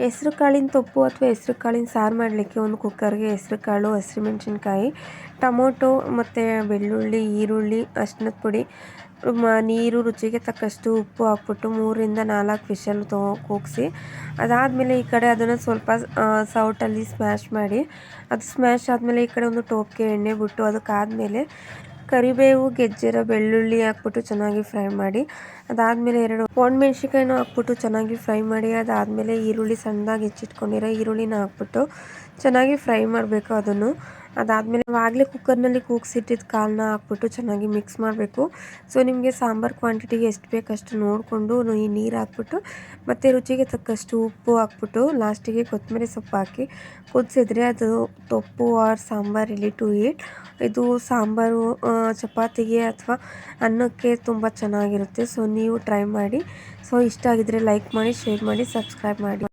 ಹೆಸ್ರು ಕಾಳಿನ ತೊಪ್ಪು ಅಥವಾ ಹೆಸ್ರು ಕಾಳಿನ ಸಾರು ಮಾಡಲಿಕ್ಕೆ ಒಂದು ಕುಕ್ಕರ್ಗೆ ಹೆಸ್ರು ಕಾಳು, ಹಸಿಮೆಣ್ಸಿನ್ಕಾಯಿ, ಟೊಮೊಟೊ ಮತ್ತು ಬೆಳ್ಳುಳ್ಳಿ, ಈರುಳ್ಳಿ, ಅರ್ಶಿನದ ಪುಡಿ, ನೀರು, ರುಚಿಗೆ ತಕ್ಕಷ್ಟು ಉಪ್ಪು ಹಾಕ್ಬಿಟ್ಟು 3-4 ವಿಷಲ್ ಕೂಗಿಸಿ, ಅದಾದಮೇಲೆ ಈ ಕಡೆ ಅದನ್ನು ಸ್ವಲ್ಪ ಸೌಟಲ್ಲಿ ಸ್ಮ್ಯಾಶ್ ಮಾಡಿ, ಅದು ಸ್ಮ್ಯಾಶ್ ಆದಮೇಲೆ ಈ ಕಡೆ ಒಂದು ಟೋಪ್ಗೆ ಎಣ್ಣೆ ಬಿಟ್ಟು ಅದಕ್ಕಾದಮೇಲೆ ಕರಿಬೇವು, ಗೆಜ್ಜೆರ, ಬೆಳ್ಳುಳ್ಳಿ ಹಾಕ್ಬಿಟ್ಟು ಚೆನ್ನಾಗಿ ಫ್ರೈ ಮಾಡಿ, ಅದಾದಮೇಲೆ 2 ಒಣಮೆಣ್ಸಿನ್ಕಾಯಿನೂ ಹಾಕ್ಬಿಟ್ಟು ಚೆನ್ನಾಗಿ ಫ್ರೈ ಮಾಡಿ, ಅದಾದಮೇಲೆ ಈರುಳ್ಳಿ ಸಣ್ಣದಾಗಿ ಹೆಚ್ಚಿಟ್ಕೊಂಡಿರೋ ಈರುಳ್ಳಿನ ಹಾಕ್ಬಿಟ್ಟು ಚೆನ್ನಾಗಿ ಫ್ರೈ ಮಾಡಬೇಕು ಅದನ್ನು. ಅದಾದಮೇಲೆ ಆಗಲೇ ಕುಕ್ಕರ್ನಲ್ಲಿ ಕೂಗಿಸಿಟ್ಟಿದ್ದ ಕಾಳನ್ನ ಹಾಕ್ಬಿಟ್ಟು ಚೆನ್ನಾಗಿ ಮಿಕ್ಸ್ ಮಾಡಬೇಕು. ಸೊ ನಿಮಗೆ ಸಾಂಬಾರು ಕ್ವಾಂಟಿಟಿಗೆ ಎಷ್ಟು ಬೇಕು ಅಷ್ಟು ನೋಡಿಕೊಂಡು ಈ ನೀರು ಹಾಕ್ಬಿಟ್ಟು ಮತ್ತು ರುಚಿಗೆ ತಕ್ಕಷ್ಟು ಉಪ್ಪು ಹಾಕ್ಬಿಟ್ಟು ಲಾಸ್ಟಿಗೆ ಕೊತ್ತಂಬರಿ ಸೊಪ್ಪು ಹಾಕಿ ಕುದಿಸಿದ್ರೆ ಅದು ತೊಪ್ಪು or sambar ready to eat. ಇದು ಸಾಂಬಾರು ಚಪಾತಿಗೆ ಅಥವಾ ಅನ್ನಕ್ಕೆ ತುಂಬ ಚೆನ್ನಾಗಿರುತ್ತೆ. ಸೊ ನೀವು ಟ್ರೈ ಮಾಡಿ. ಸೊ ಇಷ್ಟ ಆಗಿದ್ರೆ ಲೈಕ್ ಮಾಡಿ, ಶೇರ್ ಮಾಡಿ, ಸಬ್ಸ್ಕ್ರೈಬ್ ಮಾಡಿ.